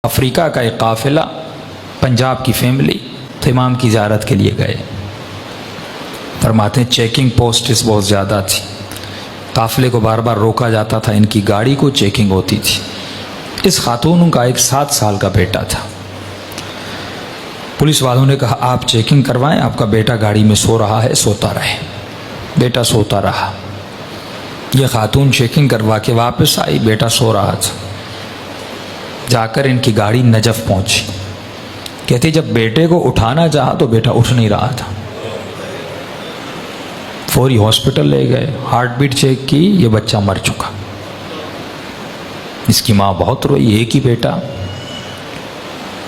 افریقہ کا ایک قافلہ پنجاب کی فیملی تو امام کی زیارت کے لیے گئے. فرماتے ہیں چیکنگ پوسٹس بہت زیادہ تھی، قافلے کو بار بار روکا جاتا تھا، ان کی گاڑی کو چیکنگ ہوتی تھی. اس خاتون کا ایک 7 سال کا بیٹا تھا. پولیس والوں نے کہا آپ چیکنگ کروائیں، آپ کا بیٹا گاڑی میں سو رہا ہے، سوتا رہے. بیٹا سوتا رہا. یہ خاتون چیکنگ کروا کے واپس آئی، بیٹا سو رہا تھا. جا کر ان کی گاڑی نجف پہنچی. کہتے جب بیٹے کو اٹھانا چاہا تو بیٹا اٹھ نہیں رہا تھا. فوری ہاسپٹل لے گئے، ہارٹ بیٹ چیک کی، یہ بچہ مر چکا. اس کی ماں بہت روئی، ایک ہی بیٹا.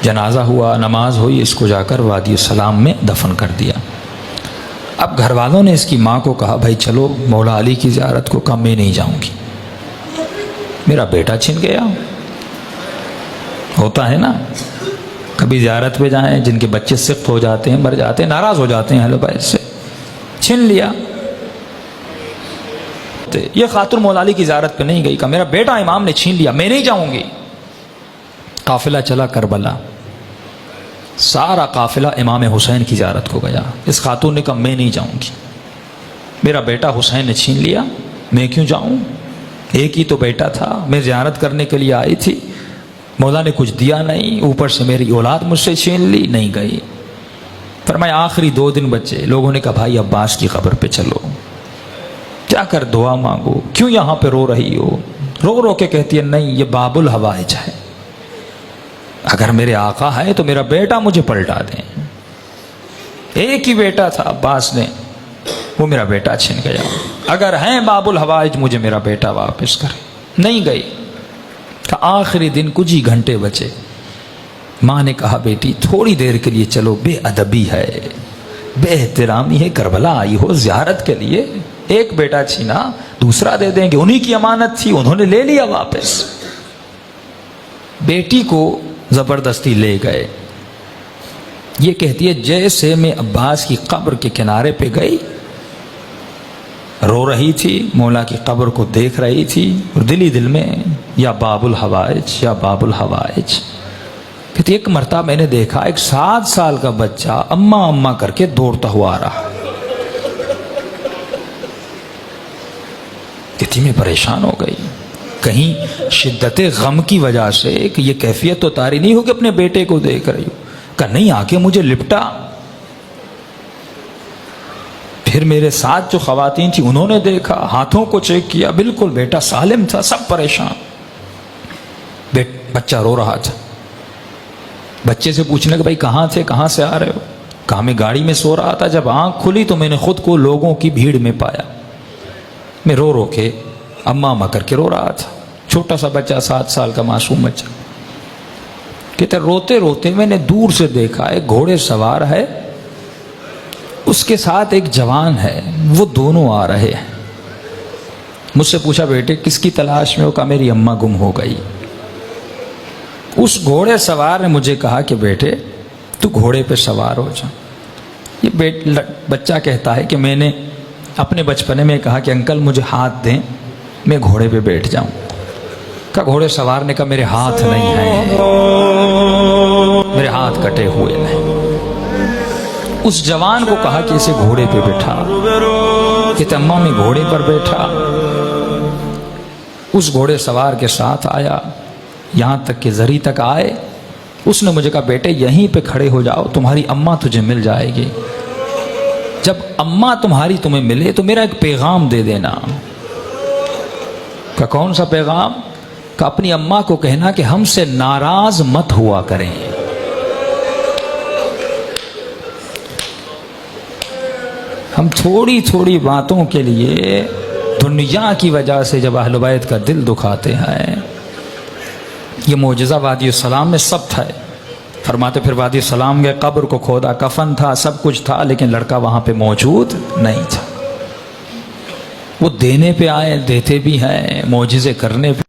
جنازہ ہوا، نماز ہوئی، اس کو جا کر وادی السلام میں دفن کر دیا. اب گھر والوں نے اس کی ماں کو کہا بھائی چلو مولا علی کی زیارت کو. کہا میں نہیں جاؤں گی، میرا بیٹا چھن گیا. ہوتا ہے نا، کبھی زیارت پہ جائیں، جن کے بچے سخت ہو جاتے ہیں، مر جاتے ہیں، ناراض ہو جاتے ہیں، ہلو بھائی سے چھن لیا. یہ خاتون مولا علی کی زیارت پہ نہیں گئی، کہا میرا بیٹا امام نے چھین لیا، میں نہیں جاؤں گی. قافلہ چلا کربلا، سارا قافلہ امام حسین کی زیارت کو گیا. اس خاتون نے کہا میں نہیں جاؤں گی، میرا بیٹا حسین نے چھین لیا، میں کیوں جاؤں؟ ایک ہی تو بیٹا تھا، میں زیارت کرنے کے لیے آئی تھی، مولا نے کچھ دیا نہیں، اوپر سے میری اولاد مجھ سے چھین لی. نہیں گئی. فرمایا آخری 2 دن بچے. لوگوں نے کہا بھائی عباس کی قبر پہ چلو، جا کر دعا مانگو. کیوں یہاں پہ رو رہی ہو؟ رو رو کے کہتی ہے نہیں، یہ باب الحوائج ہے، اگر میرے آقا ہے تو میرا بیٹا مجھے پلٹا دیں. ایک ہی بیٹا تھا عباس نے، وہ میرا بیٹا چھن گیا. اگر ہیں باب الحوائج مجھے میرا بیٹا واپس کرے. نہیں گئی. کہ آخری دن کچھ ہی گھنٹے بچے. ماں نے کہا بیٹی تھوڑی دیر کے لیے چلو، بے ادبی ہے، بے احترامی ہے، کربلا آئی ہو زیارت کے لیے، ایک بیٹا چھینا دوسرا دے دیں گے، انہی کی امانت تھی، انہوں نے لے لیا واپس. بیٹی کو زبردستی لے گئے. یہ کہتی ہے جیسے میں عباس کی قبر کے کنارے پہ گئی، رو رہی تھی، مولا کی قبر کو دیکھ رہی تھی، اور دل ہی دل میں یا باب الحوائج یا باب الحوائج. کہتی ایک مرتبہ میں نے دیکھا ایک 7 سال کا بچہ اماں اماں کر کے دوڑتا ہوا آ رہا. کہتی میں پریشان ہو گئی، کہیں شدت غم کی وجہ سے کہ یہ کیفیت تو طاری نہیں ہو کہ اپنے بیٹے کو دیکھ رہی ہو. کہ نہیں، آ کے مجھے لپٹا. پھر میرے ساتھ جو خواتین تھی انہوں نے دیکھا، ہاتھوں کو چیک کیا، بالکل بیٹا سالم تھا. سب پریشان. بچہ رو رہا تھا. بچے سے پوچھنے کہ بھائی کہاں تھے، کہاں سے آ رہے ہو؟ کہا میں گاڑی میں سو رہا تھا، جب آنکھ کھلی تو میں نے خود کو لوگوں کی بھیڑ میں پایا. میں رو رو کے اماں اماں کر کے رو رہا تھا. چھوٹا سا بچہ، 7 سال کا معصوم بچہ. کہتے روتے روتے میں نے دور سے دیکھا ایک گھوڑے سوار ہے، اس کے ساتھ ایک جوان ہے، وہ دونوں آ رہے ہیں. مجھ سے پوچھا بیٹے کس کی تلاش میں ہو؟ کہا میری اماں گم ہو گئی. اس گھوڑے سوار نے مجھے کہا کہ بیٹے تو گھوڑے پہ سوار ہو جا. یہ بچہ کہتا ہے کہ میں نے اپنے بچپنے میں کہا کہ انکل مجھے ہاتھ دیں، میں گھوڑے پہ بیٹھ جاؤں. کہا گھوڑے سوار نے کہا میرے ہاتھ نہیں ہیں، میرے ہاتھ کٹے ہوئے ہیں. اس جوان کو کہا کہ اسے گھوڑے پہ بیٹھا. کہتے اماں میں گھوڑے پر بیٹھا. اس گھوڑے سوار کے ساتھ آیا، یہاں تک کہ زری تک آئے. اس نے مجھے کہا بیٹے یہیں پہ کھڑے ہو جاؤ، تمہاری اماں تجھے مل جائے گی. جب اماں تمہاری تمہیں ملے تو میرا ایک پیغام دے دینا. کہ کون سا پیغام؟ کہ اپنی اماں کو کہنا کہ ہم سے ناراض مت ہوا کریں. ہم تھوڑی تھوڑی باتوں کے لیے دنیا کی وجہ سے جب اہل بیت کا دل دکھاتے ہیں. یہ معجزہ وادی السلام میں سب تھا. فرماتے پھر وادی السلام کے قبر کو کھودا، کفن تھا، سب کچھ تھا، لیکن لڑکا وہاں پہ موجود نہیں تھا. وہ دینے پہ آئے، دیتے بھی ہیں، معجزے کرنے پہ